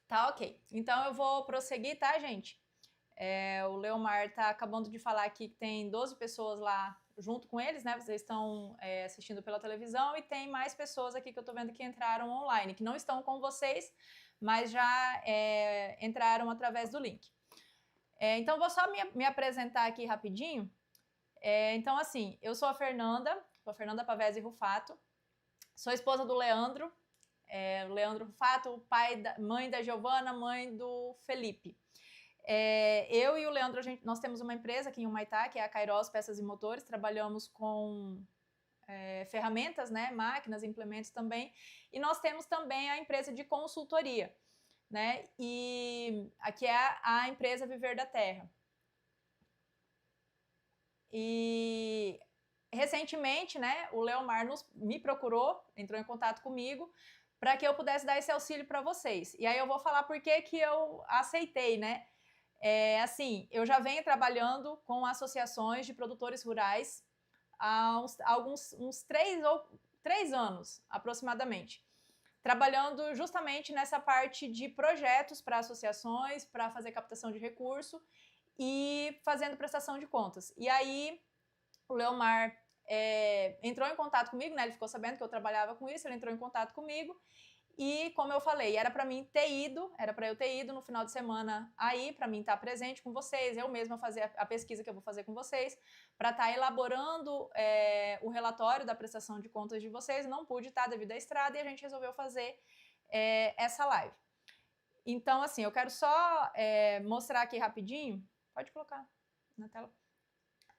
Tá, ok. Então eu vou prosseguir, tá, gente? O Leomar tá acabando de falar aqui que tem 12 pessoas lá junto com eles, né? Vocês estão assistindo pela televisão e tem mais pessoas aqui que eu tô vendo que entraram online, que não estão com vocês, mas já entraram através do link. Então vou só me apresentar aqui rapidinho. Então, assim, eu sou a Fernanda Pavese Rufato, sou esposa do Leandro, o Leandro Rufato, mãe da Giovana, mãe do Felipe. Eu e o Leandro, nós temos uma empresa aqui em Humaitá, que é a Kairos Peças e Motores, trabalhamos com ferramentas, né, máquinas, implementos também, e nós temos também a empresa de consultoria, né, e aqui é a empresa Viver da Terra. E recentemente, né, o Leomar me procurou, entrou em contato comigo, para que eu pudesse dar esse auxílio para vocês. E aí eu vou falar por que eu aceitei, né? Assim, eu já venho trabalhando com associações de produtores rurais há uns 3 anos, aproximadamente. Trabalhando justamente nessa parte de projetos para associações, para fazer captação de recurso e fazendo prestação de contas. E aí o Leomar entrou em contato comigo, né? Ele ficou sabendo que eu trabalhava com isso, ele entrou em contato comigo. E, como eu falei, era para eu ter ido no final de semana aí, para mim estar presente com vocês, eu mesma fazer a pesquisa que eu vou fazer com vocês, para estar elaborando o relatório da prestação de contas de vocês. Não pude estar devido à estrada e a gente resolveu fazer essa live. Então, assim, eu quero só mostrar aqui rapidinho, pode colocar na tela,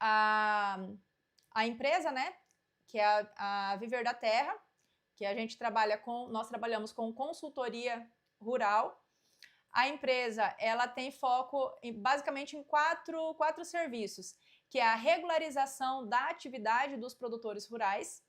a empresa, né, que é a Viver da Terra, que a gente nós trabalhamos com consultoria rural. A empresa, ela tem foco basicamente em quatro serviços, que é a regularização da atividade dos produtores rurais.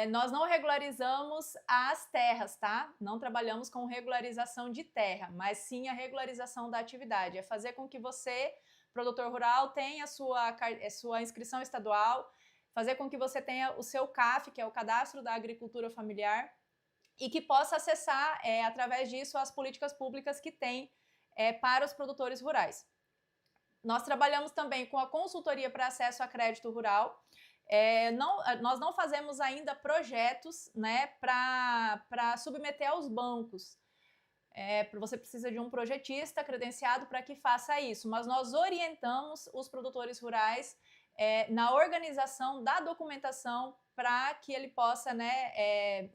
Nós não regularizamos as terras, tá? Não trabalhamos com regularização de terra, mas sim a regularização da atividade. É fazer com que você, produtor rural, tenha a sua inscrição estadual, fazer com que você tenha o seu CAF, que é o Cadastro da Agricultura Familiar, e que possa acessar, através disso, as políticas públicas que tem para os produtores rurais. Nós trabalhamos também com a consultoria para acesso a crédito rural. Nós não fazemos ainda projetos, né, para submeter aos bancos. Você precisa de um projetista credenciado para que faça isso, mas nós orientamos os produtores rurais na organização da documentação para que ele possa, né,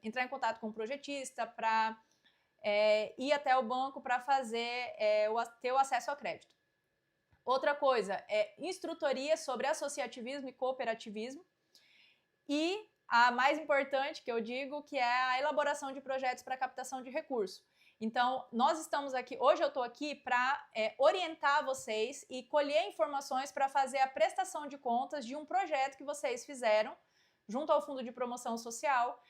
entrar em contato com o projetista, para ir até o banco para ter o acesso ao crédito. Outra coisa é instrutoria sobre associativismo e cooperativismo. E a mais importante, que eu digo, que é a elaboração de projetos para captação de recurso. Então, nós estamos aqui, hoje eu estou aqui para orientar vocês e colher informações para fazer a prestação de contas de um projeto que vocês fizeram junto ao Fundo de Promoção Social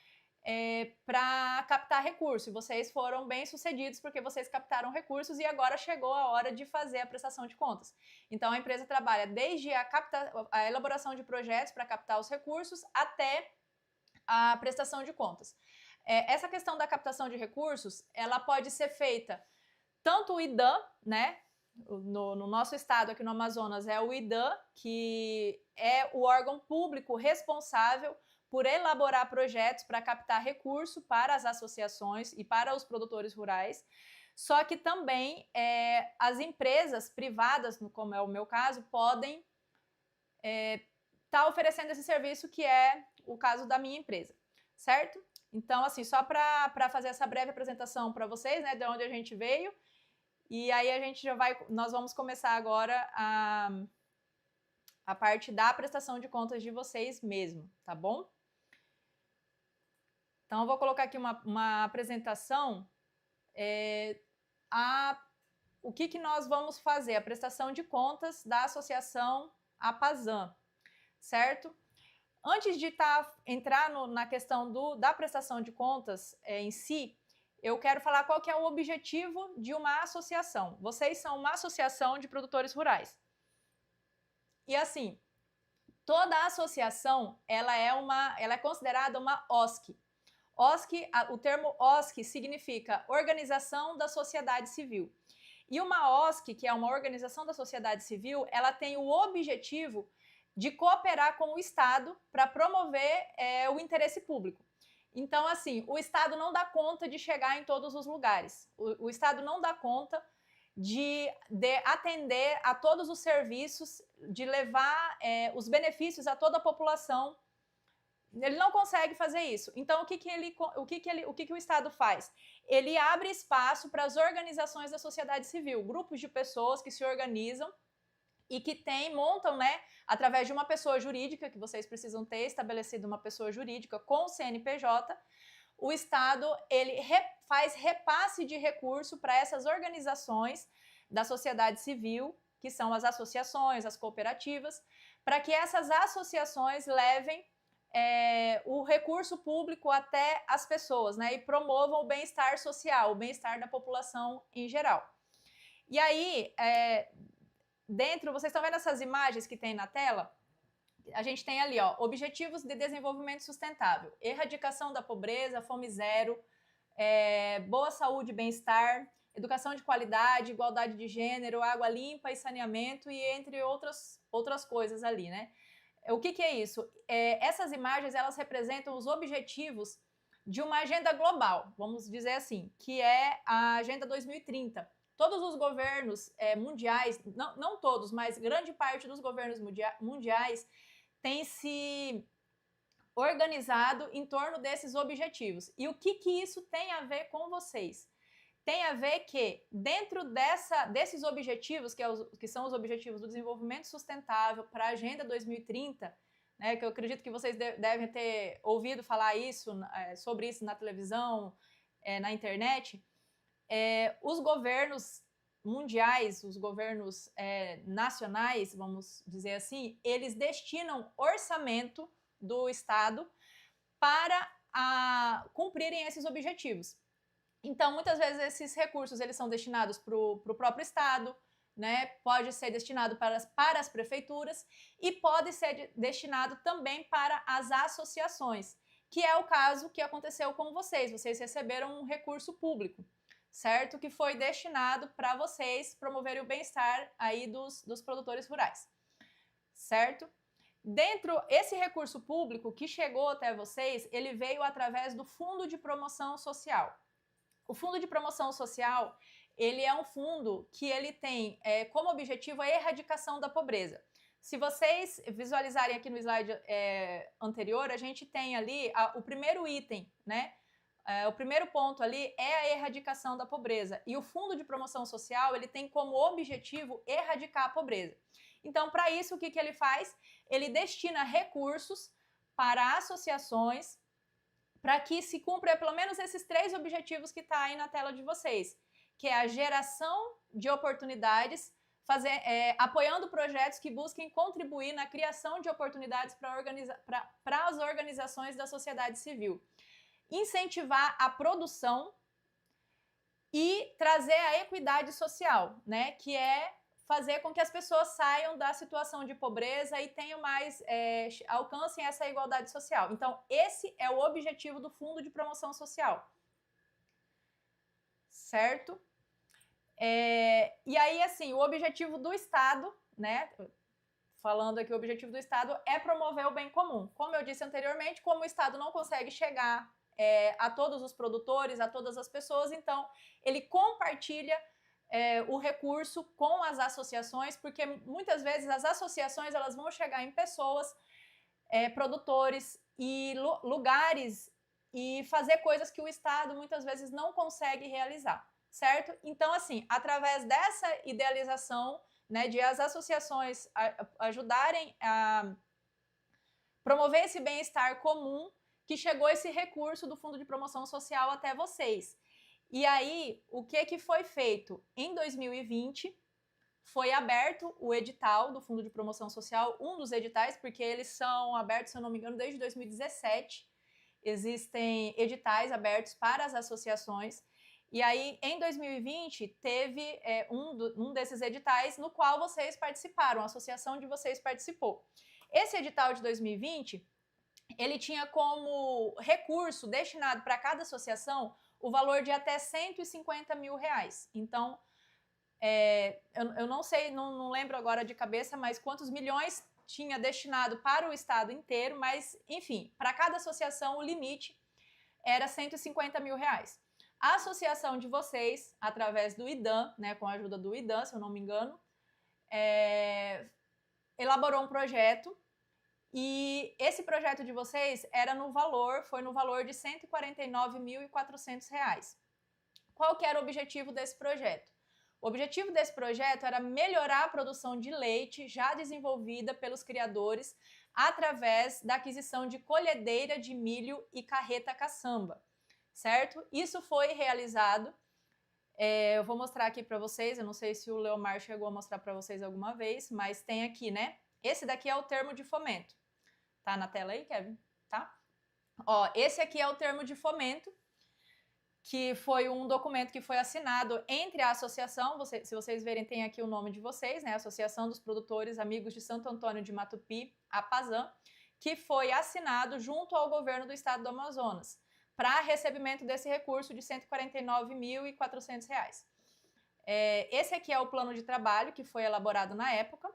para captar recurso. E vocês foram bem-sucedidos porque vocês captaram recursos e agora chegou a hora de fazer a prestação de contas. Então, a empresa trabalha desde a elaboração de projetos para captar os recursos até a prestação de contas. Essa questão da captação de recursos, ela pode ser feita tanto o IDAM, né? No nosso estado aqui no Amazonas é o IDAM, que é o órgão público responsável por elaborar projetos para captar recurso para as associações e para os produtores rurais. Só que também as empresas privadas, como é o meu caso, podem estar oferecendo esse serviço, que é o caso da minha empresa, certo? Então, assim, só para fazer essa breve apresentação para vocês, né, de onde a gente veio, e aí nós vamos começar agora a parte da prestação de contas de vocês mesmo, tá bom? Então, eu vou colocar aqui uma apresentação, o que nós vamos fazer, a prestação de contas da Associação APASAN, certo? Antes de entrar na questão da prestação de contas em si, eu quero falar qual que é o objetivo de uma associação. Vocês são uma associação de produtores rurais. E assim, toda associação, ela é considerada uma OSC. O termo OSC significa Organização da Sociedade Civil. E uma OSC, que é uma organização da sociedade civil, ela tem o objetivo de cooperar com o Estado para promover o interesse público. Então, assim, o Estado não dá conta de chegar em todos os lugares. O Estado não dá conta de atender a todos os serviços, de levar os benefícios a toda a população. Ele não consegue fazer isso. Então, o que o Estado faz? Ele abre espaço para as organizações da sociedade civil, grupos de pessoas que se organizam e que montam, né, através de uma pessoa jurídica, que vocês precisam ter estabelecido uma pessoa jurídica com o CNPJ, o Estado ele faz repasse de recurso para essas organizações da sociedade civil, que são as associações, as cooperativas, para que essas associações levem o recurso público até as pessoas, né, e promovam o bem-estar social, o bem-estar da população em geral. E aí, vocês estão vendo essas imagens que tem na tela? A gente tem ali, ó, Objetivos de Desenvolvimento Sustentável, erradicação da pobreza, fome zero, boa saúde e bem-estar, educação de qualidade, igualdade de gênero, água limpa e saneamento, e entre outras coisas ali, né? O que é isso? Essas imagens, elas representam os objetivos de uma agenda global, vamos dizer assim, que é a Agenda 2030. Todos os governos mundiais, não todos, mas grande parte dos governos mundiais tem se organizado em torno desses objetivos. E o que isso tem a ver com vocês? Tem a ver que, dentro desses objetivos, que são os objetivos do desenvolvimento sustentável para a Agenda 2030, né, que eu acredito que vocês devem ter ouvido falar sobre isso na televisão, na internet, os governos mundiais, os governos nacionais, vamos dizer assim, eles destinam orçamento do Estado para cumprirem esses objetivos. Então, muitas vezes, esses recursos eles são destinados para o próprio Estado, né? Pode ser destinado para as prefeituras e pode ser destinado também para as associações, que é o caso que aconteceu com vocês. Vocês receberam um recurso público, certo? Que foi destinado para vocês promoverem o bem-estar aí dos produtores rurais, certo? Esse recurso público que chegou até vocês, ele veio através do Fundo de Promoção Social. O Fundo de Promoção Social, ele é um fundo que ele tem como objetivo a erradicação da pobreza. Se vocês visualizarem aqui no slide anterior, a gente tem ali o primeiro item, né? O primeiro ponto ali é a erradicação da pobreza. E o Fundo de Promoção Social, ele tem como objetivo erradicar a pobreza. Então, para isso, o que ele faz? Ele destina recursos para associações, para que se cumpra pelo menos esses 3 objetivos que está aí na tela de vocês, que é a geração de oportunidades, apoiando projetos que busquem contribuir na criação de oportunidades para as organizações da sociedade civil, incentivar a produção e trazer a equidade social, né, que é fazer com que as pessoas saiam da situação de pobreza e tenham alcancem essa igualdade social. Então, esse é o objetivo do Fundo de Promoção Social. Certo? E aí, assim, o objetivo do Estado, né? Falando aqui, o objetivo do Estado é promover o bem comum. Como eu disse anteriormente, como o Estado não consegue chegar a todos os produtores, a todas as pessoas, então ele compartilha o recurso com as associações, porque muitas vezes as associações elas vão chegar em pessoas, produtores e lugares e fazer coisas que o Estado muitas vezes não consegue realizar, certo? Então, assim, através dessa idealização, né, de as associações ajudarem a promover esse bem-estar comum, que chegou esse recurso do Fundo de Promoção Social até vocês. E aí, o que foi feito? Em 2020, foi aberto o edital do Fundo de Promoção Social, um dos editais, porque eles são abertos, se eu não me engano, desde 2017. Existem editais abertos para as associações. E aí, em 2020, teve um desses editais no qual vocês participaram, a associação de vocês participou. Esse edital de 2020, ele tinha como recurso destinado para cada associação o valor de até R$150 mil. Então, eu não sei, não lembro agora de cabeça, mas quantos milhões tinha destinado para o estado inteiro, mas, enfim, para cada associação o limite era R$150 mil. A associação de vocês, através do IDAM, né, com a ajuda do IDAM, se eu não me engano, elaborou um projeto, e esse projeto de vocês foi no valor de R$149.400. Qual que era o objetivo desse projeto? O objetivo desse projeto era melhorar a produção de leite já desenvolvida pelos criadores através da aquisição de colhedeira de milho e carreta caçamba, certo? Isso foi realizado. Eu vou mostrar aqui para vocês, eu não sei se o Leomar chegou a mostrar para vocês alguma vez, mas tem aqui, né? Esse daqui é o termo de fomento. Tá na tela aí, Kevin? Tá? Ó, esse aqui é o termo de fomento, que foi um documento que foi assinado entre a associação, se vocês verem, tem aqui o nome de vocês, né? Associação dos Produtores Amigos de Santo Antônio de Matupi, APASAM, que foi assinado junto ao governo do estado do Amazonas, para recebimento desse recurso de R$149.400. Esse aqui é o plano de trabalho que foi elaborado na época,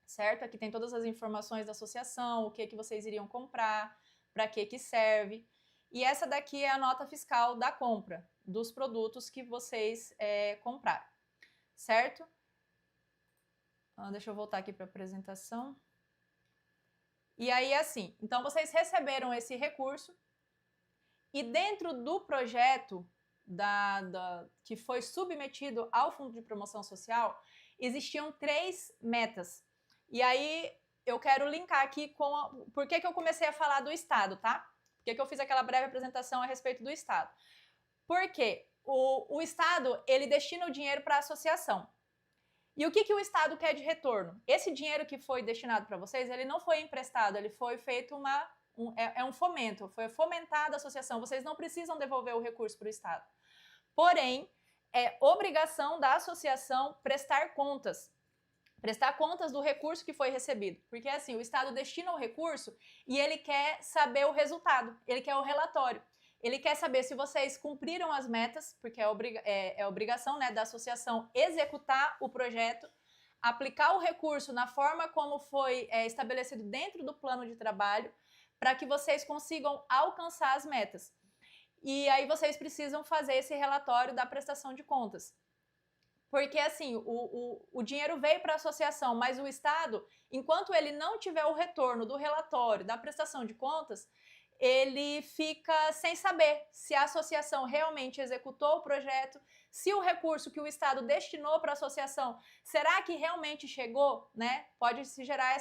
certo? Aqui tem todas as informações da associação, o que vocês iriam comprar, para que serve. E essa daqui é a nota fiscal da compra dos produtos que vocês compraram, certo? Deixa eu voltar aqui para a apresentação. E aí, assim, então vocês receberam esse recurso e dentro do projeto que foi submetido ao Fundo de Promoção Social, existiam 3 metas. E aí eu quero linkar aqui com por que eu comecei a falar do Estado, tá? Por que eu fiz aquela breve apresentação a respeito do Estado? Porque o Estado, ele destina o dinheiro para a associação. E o que o Estado quer de retorno? Esse dinheiro que foi destinado para vocês, ele não foi emprestado, ele foi feito um fomento, foi fomentada a associação. Vocês não precisam devolver o recurso para o Estado. Porém, é obrigação da associação prestar contas do recurso que foi recebido. Porque, assim, o Estado destina o recurso e ele quer saber o resultado, ele quer o relatório. Ele quer saber se vocês cumpriram as metas, porque é obrigação, né, da associação executar o projeto, aplicar o recurso na forma como foi estabelecido dentro do plano de trabalho, para que vocês consigam alcançar as metas. E aí vocês precisam fazer esse relatório da prestação de contas. Porque, assim, o dinheiro veio para a associação, mas o Estado, enquanto ele não tiver o retorno do relatório, da prestação de contas, ele fica sem saber se a associação realmente executou o projeto, se o recurso que o Estado destinou para a associação, será que realmente chegou, né? Pode se gerar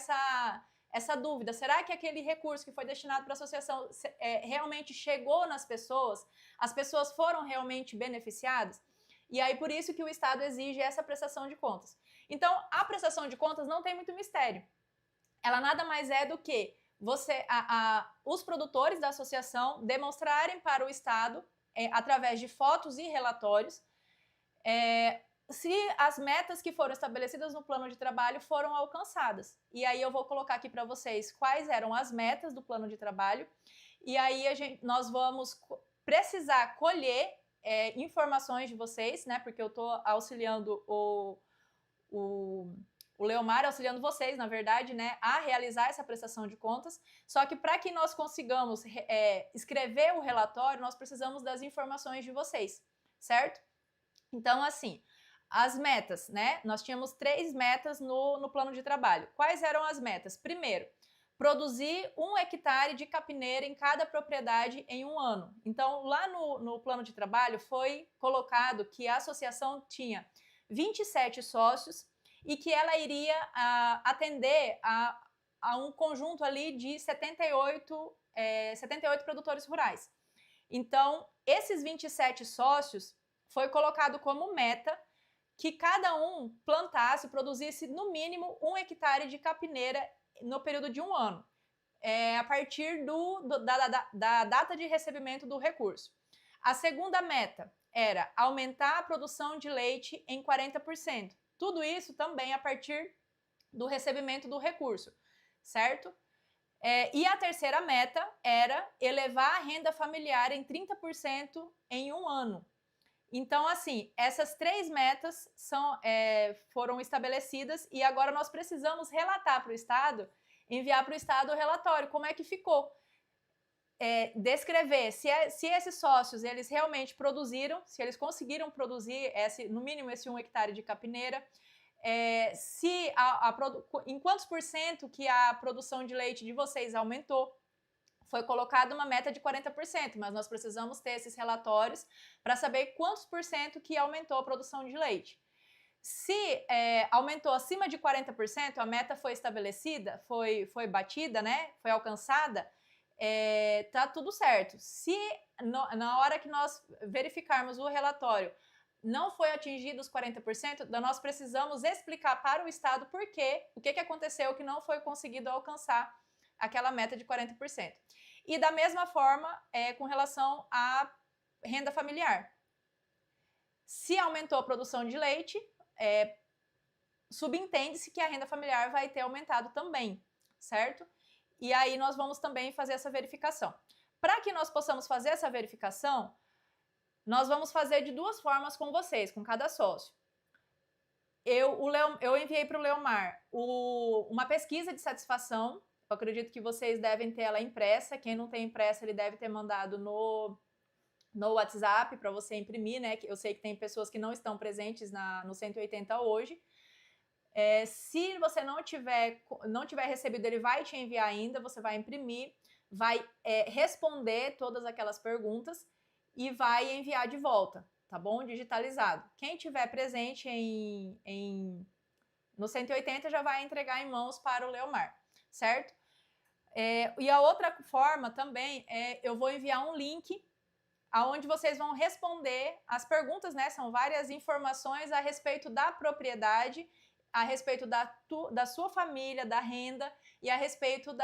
essa dúvida. Será que aquele recurso que foi destinado para a associação realmente chegou nas pessoas? As pessoas foram realmente beneficiadas? E aí, por isso que o Estado exige essa prestação de contas. Então, a prestação de contas não tem muito mistério. Ela nada mais é do que os produtores da associação demonstrarem para o Estado, através de fotos e relatórios, se as metas que foram estabelecidas no plano de trabalho foram alcançadas. E aí eu vou colocar aqui para vocês quais eram as metas do plano de trabalho. E aí nós vamos precisar colher informações de vocês, né? Porque eu estou auxiliando o Leomar, auxiliando vocês, na verdade, né, a realizar essa prestação de contas. Só que para que nós consigamos escrever o relatório, nós precisamos das informações de vocês, certo? Então, assim, as metas, né? Nós tínhamos 3 metas no plano de trabalho. Quais eram as metas? Primeiro, produzir 1 hectare de capineira em cada propriedade em 1 ano. Então, lá no plano de trabalho foi colocado que a associação tinha 27 sócios e que ela iria atender a um conjunto ali de 78 produtores rurais. Então, esses 27 sócios foi colocado como meta que cada um plantasse, produzisse no mínimo 1 hectare de capineira no período de 1 ano, a partir da data de recebimento do recurso. A segunda meta era aumentar a produção de leite em 40%. Tudo isso também a partir do recebimento do recurso, certo? E a terceira meta era elevar a renda familiar em 30% em um ano. Então, assim, essas 3 metas foram estabelecidas e agora nós precisamos relatar para o Estado, enviar para o Estado o relatório, como é que ficou. Descrever se esses sócios, eles realmente produziram, se eles conseguiram produzir no mínimo esse 1 hectare de capineira, em quantos por cento que a produção de leite de vocês aumentou. Foi colocada uma meta de 40%, mas nós precisamos ter esses relatórios para saber quantos por cento que aumentou a produção de leite. Se aumentou acima de 40%, a meta foi estabelecida, foi batida, né? Foi alcançada, tá tudo certo. Se na hora que nós verificarmos o relatório não foi atingido os 40%, nós precisamos explicar para o Estado o que aconteceu que não foi conseguido alcançar aquela meta de 40%. E da mesma forma, com relação à renda familiar. Se aumentou a produção de leite, subentende-se que a renda familiar vai ter aumentado também, certo? E aí nós vamos também fazer essa verificação. Para que nós possamos fazer essa verificação, nós vamos fazer de 2 formas com vocês, com cada sócio. Eu enviei para o Leomar uma pesquisa de satisfação. Eu acredito que vocês devem ter ela impressa. Quem não tem impressa, ele deve ter mandado no WhatsApp para você imprimir, né? Eu sei que tem pessoas que não estão presentes no 180 hoje. Se você não tiver recebido, ele vai te enviar ainda, você vai imprimir, vai responder todas aquelas perguntas e vai enviar de volta, tá bom? Digitalizado. Quem tiver presente no 180 já vai entregar em mãos para o Leomar, certo? E a outra forma também eu vou enviar um link aonde vocês vão responder as perguntas, né? São várias informações a respeito da propriedade, a respeito da sua família, da renda e a respeito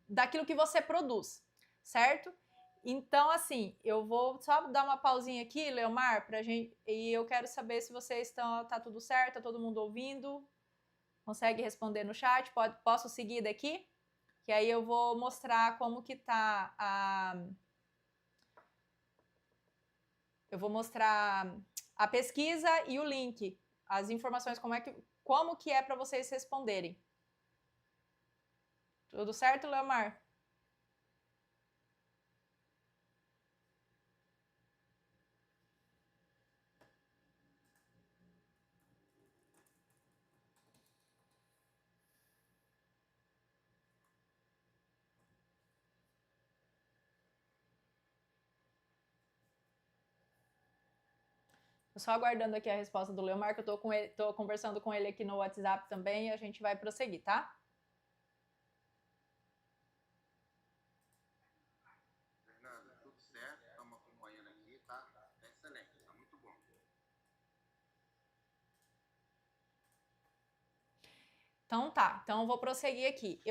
daquilo que você produz, certo? Então, assim, eu vou só dar uma pausinha aqui, Leomar, pra gente, e eu quero saber se vocês tá tudo certo, tá todo mundo ouvindo, consegue responder no chat, posso seguir daqui? Que aí eu vou mostrar como que tá eu vou mostrar a pesquisa e o link, as informações, como que é para vocês responderem. Tudo certo, Leomar? Tô só aguardando aqui a resposta do Leomar, que eu tô conversando com ele aqui no WhatsApp também e a gente vai prosseguir, tá? Fernanda, tudo certo, estamos acompanhando aqui, tá? Excelente, tá muito bom. Então tá, então eu vou prosseguir aqui.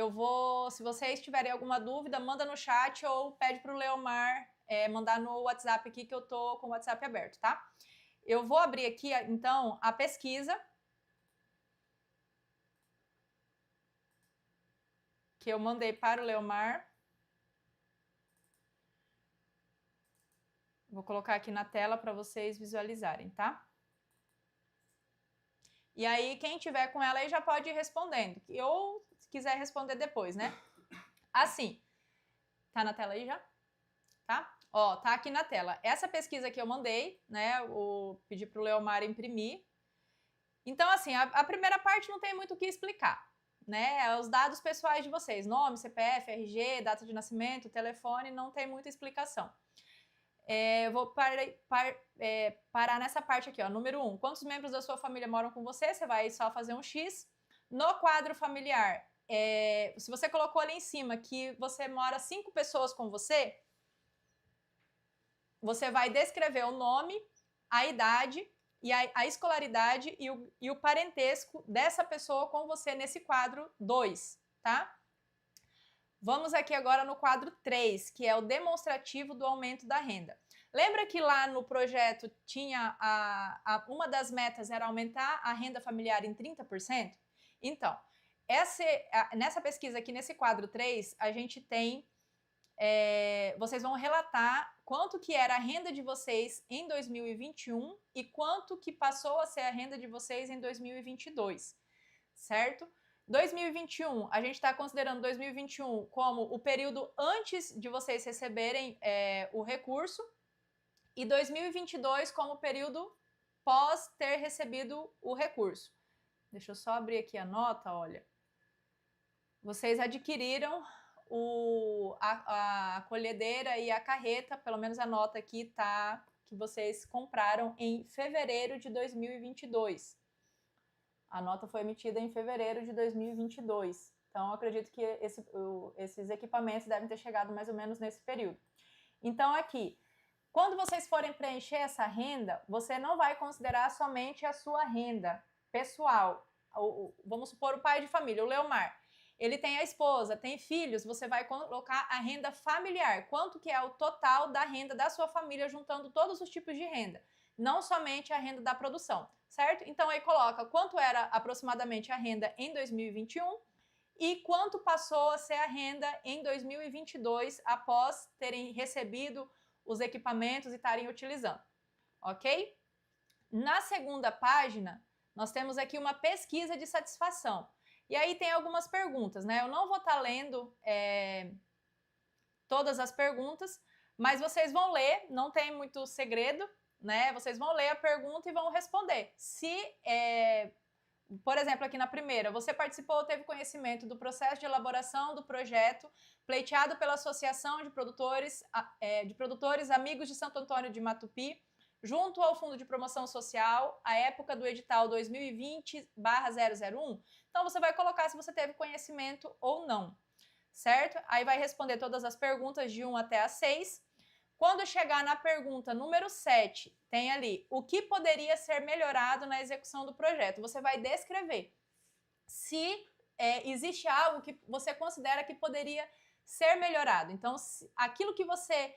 Se vocês tiverem alguma dúvida, manda no chat ou pede pro Leomar mandar no WhatsApp aqui, que eu tô com o WhatsApp aberto, tá? Eu vou abrir aqui, então, a pesquisa que eu mandei para o Leomar. Vou colocar aqui na tela para vocês visualizarem, tá? E aí, quem tiver com ela aí já pode ir respondendo. Ou, se quiser responder depois, né? Assim, tá na tela aí já? Tá? Ó, tá aqui na tela. Essa pesquisa que eu mandei, né? Pedi pro Leomar imprimir. Então, assim, a primeira parte não tem muito o que explicar, né? Os dados pessoais de vocês, nome, CPF, RG, data de nascimento, telefone, não tem muita explicação. Vou parar nessa parte aqui, ó. Número 1, quantos membros da sua família moram com você? Você vai só fazer um X. No quadro familiar, se você colocou ali em cima que você mora 5 pessoas com você, você vai descrever o nome, a idade e a escolaridade e o parentesco dessa pessoa com você nesse quadro 2, tá? Vamos aqui agora no quadro 3, que é o demonstrativo do aumento da renda. Lembra que lá no projeto tinha uma das metas era aumentar a renda familiar em 30%? Então, nessa pesquisa aqui, nesse quadro 3, a gente tem... vocês vão relatar quanto que era a renda de vocês em 2021 e quanto que passou a ser a renda de vocês em 2022, certo? 2021, a gente está considerando 2021 como o período antes de vocês receberem o recurso e 2022 como o período pós ter recebido o recurso. Deixa eu só abrir aqui a nota, olha. Vocês adquiriram a colhedeira e a carreta, pelo menos a nota aqui tá que vocês compraram em fevereiro de 2022. A nota foi emitida em fevereiro de 2022. Então, eu acredito que esses equipamentos devem ter chegado mais ou menos nesse período. Então, aqui, quando vocês forem preencher essa renda, você não vai considerar somente a sua renda pessoal. Vamos supor o pai de família, o Leomar. Ele tem a esposa, tem filhos, você vai colocar a renda familiar. Quanto que é o total da renda da sua família, juntando todos os tipos de renda. Não somente a renda da produção, certo? Então, aí coloca quanto era aproximadamente a renda em 2021 e quanto passou a ser a renda em 2022 após terem recebido os equipamentos e estarem utilizando, ok? Na segunda página, nós temos aqui uma pesquisa de satisfação. E aí tem algumas perguntas, né? Eu não vou estar lendo todas as perguntas, mas vocês vão ler, não tem muito segredo, né? Vocês vão ler a pergunta e vão responder. Se, por exemplo, aqui na primeira, você participou ou teve conhecimento do processo de elaboração do projeto pleiteado pela Associação de Produtores Amigos de Santo Antônio de Matupi, junto ao Fundo de Promoção Social, à época do edital 2020/001. Então, você vai colocar se você teve conhecimento ou não, certo? Aí vai responder todas as perguntas de 1 até a 6. Quando chegar na pergunta número 7, tem ali o que poderia ser melhorado na execução do projeto. Você vai descrever se existe algo que você considera que poderia ser melhorado. Então, aquilo que você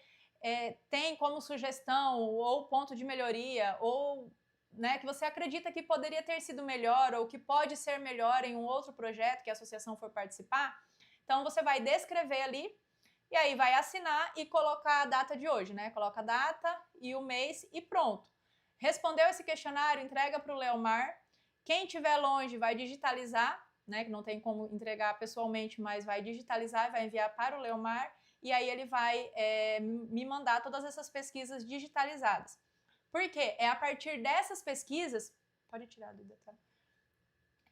tem como sugestão ou ponto de melhoria, ou né, que você acredita que poderia ter sido melhor ou que pode ser melhor em um outro projeto que a associação for participar, então você vai descrever ali. E aí vai assinar e colocar a data de hoje, né? Coloca a data e o mês e pronto. Respondeu esse questionário, entrega para o Leomar. Quem estiver longe vai digitalizar, né? Que não tem como entregar pessoalmente, mas vai digitalizar e vai enviar para o Leomar. E aí ele vai me mandar todas essas pesquisas digitalizadas. Por quê? É a partir dessas pesquisas... Pode tirar, Duda, tá?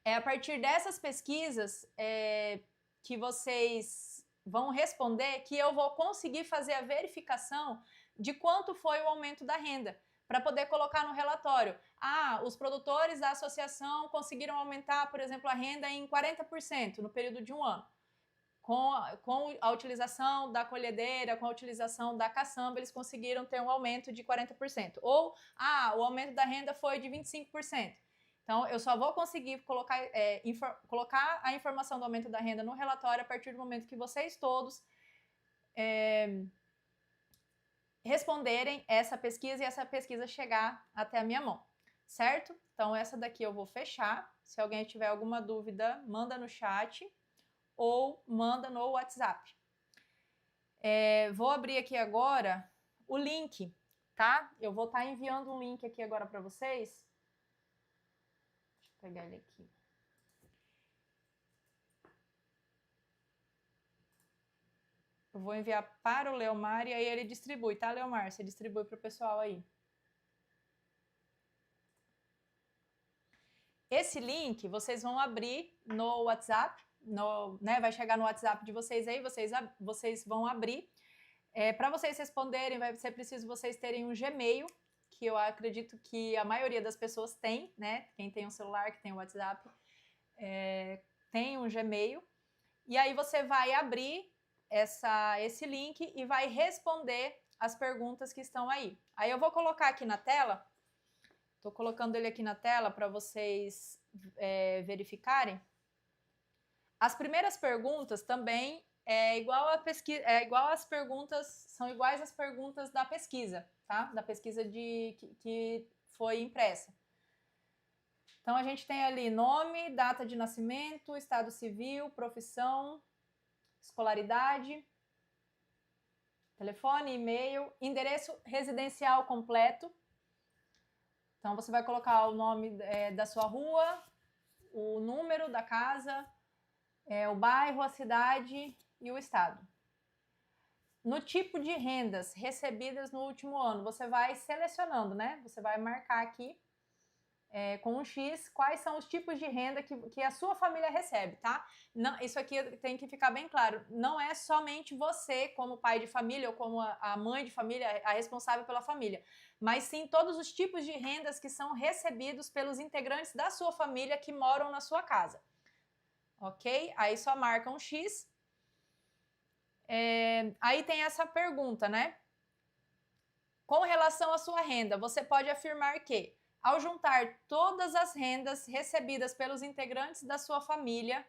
É a partir dessas pesquisas que vocês... vão responder que eu vou conseguir fazer a verificação de quanto foi o aumento da renda, para poder colocar no relatório. Os produtores da associação conseguiram aumentar, por exemplo, a renda em 40% no período de um ano. Com a utilização da colhedeira, com a utilização da caçamba, eles conseguiram ter um aumento de 40%. Ou, o aumento da renda foi de 25%. Então, eu só vou conseguir colocar a informação do aumento da renda no relatório a partir do momento que vocês todos responderem essa pesquisa e essa pesquisa chegar até a minha mão, certo? Então, essa daqui eu vou fechar. Se alguém tiver alguma dúvida, manda no chat ou manda no WhatsApp. Vou abrir aqui agora o link, tá? Eu vou estar enviando um link aqui agora para vocês. Vou pegar ele aqui. Eu vou enviar para o Leomar e aí ele distribui, tá, Leomar? Você distribui para o pessoal aí. Esse link vocês vão abrir no WhatsApp, vai chegar no WhatsApp de vocês aí, vocês vão abrir. Para vocês responderem, vai ser preciso vocês terem um Gmail, que eu acredito que a maioria das pessoas tem, né? Quem tem um celular, que tem o WhatsApp, tem um Gmail. E aí você vai abrir esse link e vai responder as perguntas que estão aí. Aí eu vou colocar aqui na tela, estou colocando ele aqui na tela para vocês verificarem. As primeiras perguntas também igual às perguntas, são iguais às perguntas da pesquisa, tá? Da pesquisa que foi impressa. Então, a gente tem ali nome, data de nascimento, estado civil, profissão, escolaridade, telefone, e-mail, endereço residencial completo. Então, você vai colocar o nome da sua rua, o número da casa, o bairro, a cidade e o estado. No tipo de rendas recebidas no último ano, você vai selecionando, né? Você vai marcar aqui com um X quais são os tipos de renda que a sua família recebe, tá? Não, isso aqui tem que ficar bem claro. Não é somente você, como pai de família ou como a mãe de família, a responsável pela família, mas sim todos os tipos de rendas que são recebidos pelos integrantes da sua família que moram na sua casa. Ok? Aí só marca um X. Aí tem essa pergunta, né? Com relação à sua renda, você pode afirmar que, ao juntar todas as rendas recebidas pelos integrantes da sua família,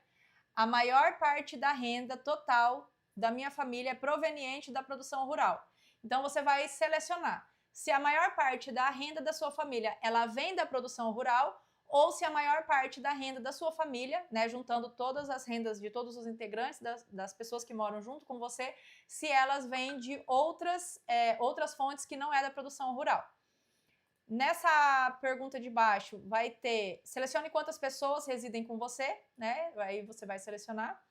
a maior parte da renda total da minha família é proveniente da produção rural. Então, você vai selecionar se a maior parte da renda da sua família ela vem da produção rural ou se a maior parte da renda da sua família, né, juntando todas as rendas de todos os integrantes das pessoas que moram junto com você, se elas vêm de outras fontes que não é da produção rural. Nessa pergunta de baixo vai ter, selecione quantas pessoas residem com você, né? Aí você vai selecionar.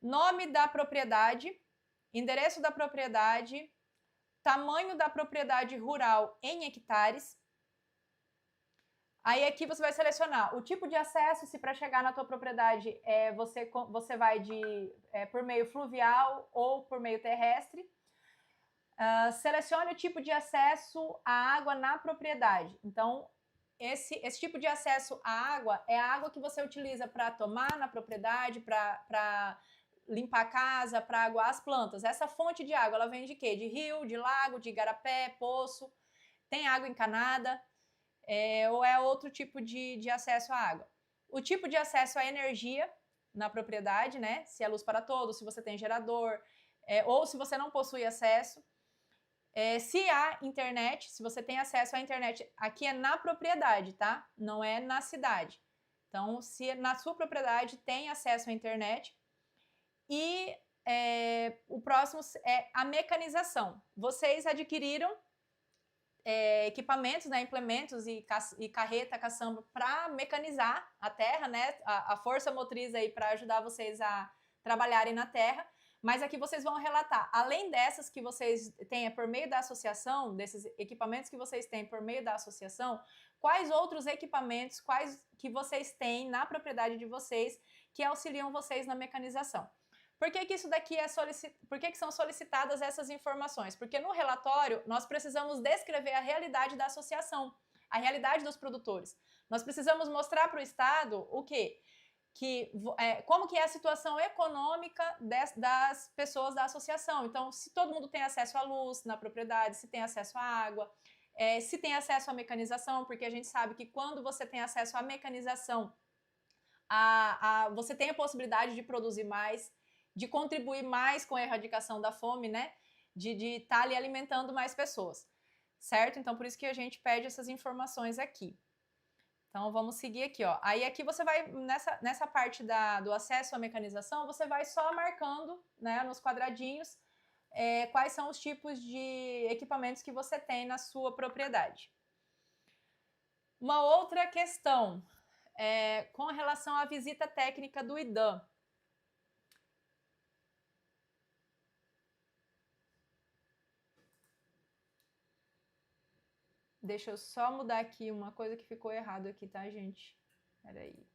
Nome da propriedade, endereço da propriedade, tamanho da propriedade rural em hectares. Aí aqui você vai selecionar o tipo de acesso, se para chegar na tua propriedade você vai por meio fluvial ou por meio terrestre. Selecione o tipo de acesso à água na propriedade. Então, esse tipo de acesso à água é a água que você utiliza para tomar na propriedade, para limpar a casa, para aguar as plantas. Essa fonte de água, ela vem de quê? De rio, de lago, de igarapé, poço. Tem água encanada, ou é outro tipo de acesso à água. O tipo de acesso à energia na propriedade, né? Se é luz para todos, se você tem gerador, ou se você não possui acesso. Se há internet, se você tem acesso à internet, aqui é na propriedade, tá? Não é na cidade. Então, se na sua propriedade tem acesso à internet. E o próximo é a mecanização. Vocês adquiriram equipamentos, né, implementos e carreta, caçamba para mecanizar a terra, né? A força motriz aí para ajudar vocês a trabalharem na terra. Mas aqui vocês vão relatar, além dessas que vocês têm por meio da associação, desses equipamentos que vocês têm por meio da associação, quais outros equipamentos, quais que vocês têm na propriedade de vocês que auxiliam vocês na mecanização. Por que isso daqui por que são solicitadas essas informações? Porque no relatório nós precisamos descrever a realidade da associação, a realidade dos produtores. Nós precisamos mostrar para o Estado o quê? Como que é a situação econômica das pessoas da associação. Então, se todo mundo tem acesso à luz na propriedade, se tem acesso à água, se tem acesso à mecanização, porque a gente sabe que quando você tem acesso à mecanização, você tem a possibilidade de produzir mais, de contribuir mais com a erradicação da fome, né? De estar ali alimentando mais pessoas, certo? Então, por isso que a gente pede essas informações aqui. Então, vamos seguir aqui, ó. Aí aqui você vai, nessa parte do acesso à mecanização, você vai só marcando, né, nos quadradinhos, quais são os tipos de equipamentos que você tem na sua propriedade. Uma outra questão, com relação à visita técnica do IDAM. Deixa eu só mudar aqui uma coisa que ficou errado aqui, tá, gente? Peraí.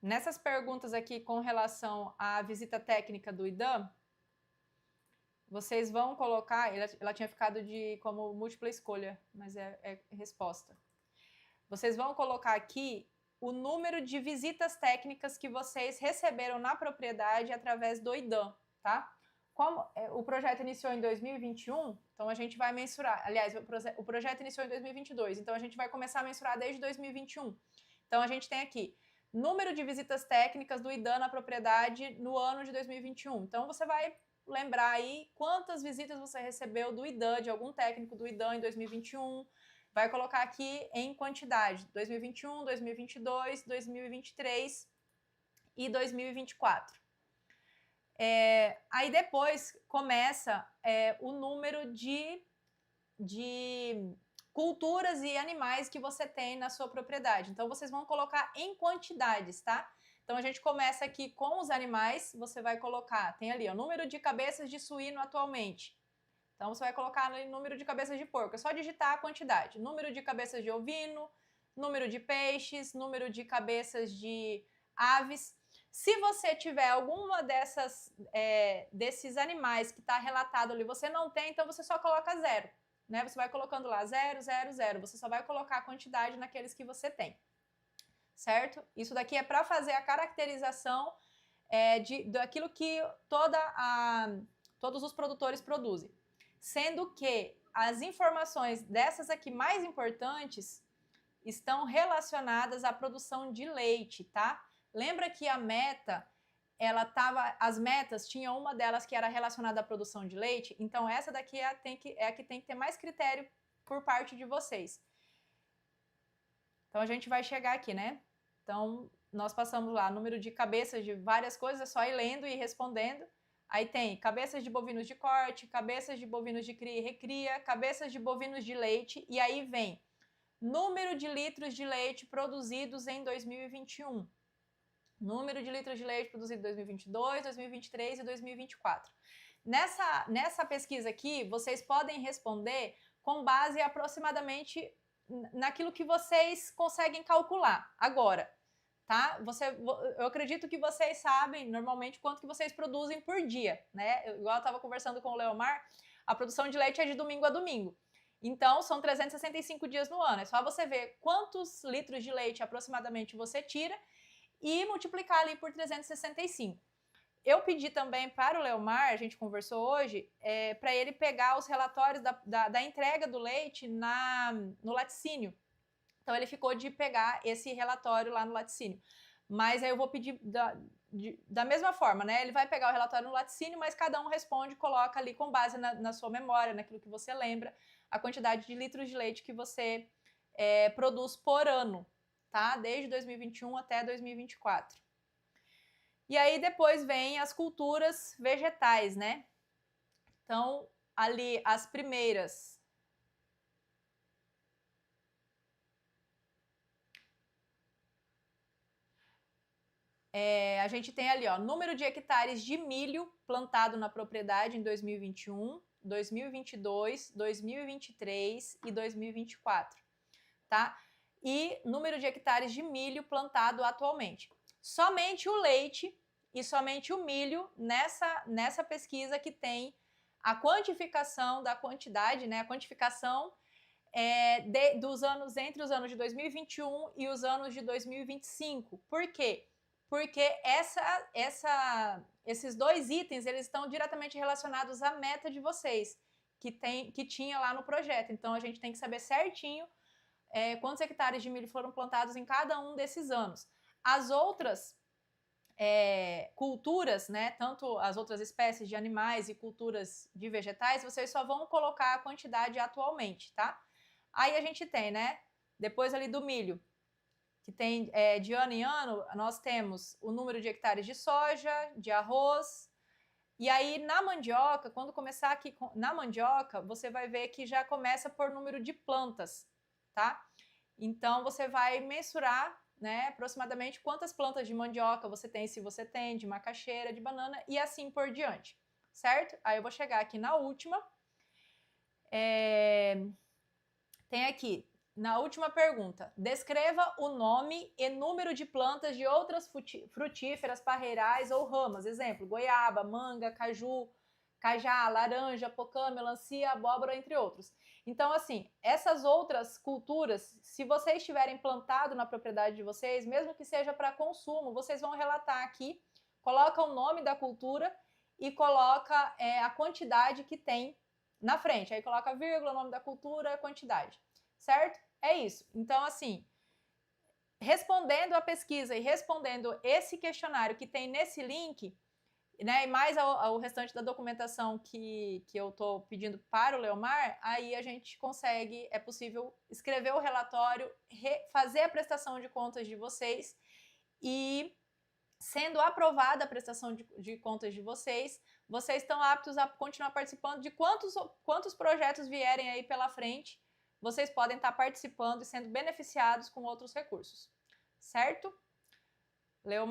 Nessas perguntas aqui com relação à visita técnica do IDAM, vocês vão colocar, ela tinha ficado como múltipla escolha, mas é resposta. Vocês vão colocar aqui o número de visitas técnicas que vocês receberam na propriedade através do IDAM, tá? como o projeto iniciou em 2021, então a gente vai mensurar. Aliás, o projeto iniciou em 2022, então a gente vai começar a mensurar desde 2021. Então a gente tem aqui número de visitas técnicas do IDAN na propriedade no ano de 2021. Então você vai lembrar aí quantas visitas você recebeu do IDAN, de algum técnico do IDAN em 2021. Vai colocar aqui em quantidade: 2021, 2022, 2023 e 2024. Aí depois começa o número de culturas e animais que você tem na sua propriedade. Então, vocês vão colocar em quantidades, tá? Então, a gente começa aqui com os animais, você vai colocar, tem ali o número de cabeças de suíno atualmente. Então, você vai colocar no número de cabeças de porco, é só digitar a quantidade. Número de cabeças de ovino, número de peixes, número de cabeças de aves. Se você tiver alguma desses animais que está relatado ali, você não tem, então você só coloca 0. Né? Você vai colocando lá 0, 0, 0. Você só vai colocar a quantidade naqueles que você tem. Certo? Isso daqui é para fazer a caracterização daquilo que todos os produtores produzem. Sendo que as informações dessas aqui mais importantes estão relacionadas à produção de leite, tá? Lembra que a meta, as metas, tinha uma delas que era relacionada à produção de leite, então essa daqui é a que tem que ter mais critério por parte de vocês. Então a gente vai chegar aqui, né? Então nós passamos lá, número de cabeças de várias coisas, é só ir lendo e respondendo. Aí tem cabeças de bovinos de corte, cabeças de bovinos de cria e recria, cabeças de bovinos de leite, e aí vem número de litros de leite produzidos em 2021. Número de litros de leite produzido em 2022, 2023 e 2024. Nessa pesquisa aqui, vocês podem responder com base aproximadamente naquilo que vocês conseguem calcular agora, tá? Eu acredito que vocês sabem normalmente quanto que vocês produzem por dia, né? Igual eu estava conversando com o Leomar, a produção de leite é de domingo a domingo. Então, são 365 dias no ano. É só você ver quantos litros de leite aproximadamente você tira e multiplicar ali por 365. Eu pedi também para o Leomar, a gente conversou hoje, para ele pegar os relatórios da entrega do leite no laticínio. Então, ele ficou de pegar esse relatório lá no laticínio. Mas aí eu vou pedir da mesma forma, né? Ele vai pegar o relatório no laticínio, mas cada um responde, coloca ali com base na sua memória, naquilo que você lembra, a quantidade de litros de leite que você produz por ano, tá? Desde 2021 até 2024. E aí depois vem as culturas vegetais, né? Então, ali as primeiras. A gente tem ali, ó, número de hectares de milho plantado na propriedade em 2021, 2022, 2023 e 2024, tá? E número de hectares de milho plantado atualmente. Somente o leite e somente o milho nessa pesquisa que tem a quantificação da quantidade, né? A quantificação dos anos entre os anos de 2021 e os anos de 2025. Por quê? Porque esses dois itens eles estão diretamente relacionados à meta de vocês, que tinha lá no projeto. Então, a gente tem que saber certinho quantos hectares de milho foram plantados em cada um desses anos. As outras culturas, né, tanto as outras espécies de animais e culturas de vegetais, vocês só vão colocar a quantidade atualmente, tá? Aí a gente tem, né, depois ali do milho, que tem de ano em ano, nós temos o número de hectares de soja, de arroz, e aí na mandioca, quando começar aqui na mandioca, você vai ver que já começa por número de plantas, tá? Então, você vai mensurar, né, aproximadamente quantas plantas de mandioca você tem, se você tem, de macaxeira, de banana, e assim por diante, certo? Aí eu vou chegar aqui na última. Tem aqui, na última pergunta, descreva o nome e número de plantas de outras frutíferas, parreirais ou ramas. Exemplo, goiaba, manga, caju, cajá, laranja, pocã, melancia, abóbora, entre outros. Então, assim, essas outras culturas, se vocês tiverem plantado na propriedade de vocês, mesmo que seja para consumo, vocês vão relatar aqui, coloca o nome da cultura e coloca a quantidade que tem na frente. Aí coloca vírgula, nome da cultura, quantidade, certo? É isso. Então, assim, respondendo a pesquisa e respondendo esse questionário que tem nesse link, né, e mais o restante da documentação que eu estou pedindo para o Leomar, aí a gente consegue, é possível escrever o relatório, fazer a prestação de contas de vocês e, sendo aprovada a prestação de contas de vocês, vocês estão aptos a continuar participando de quantos projetos vierem aí pela frente, vocês podem estar participando e sendo beneficiados com outros recursos, certo? Leomar?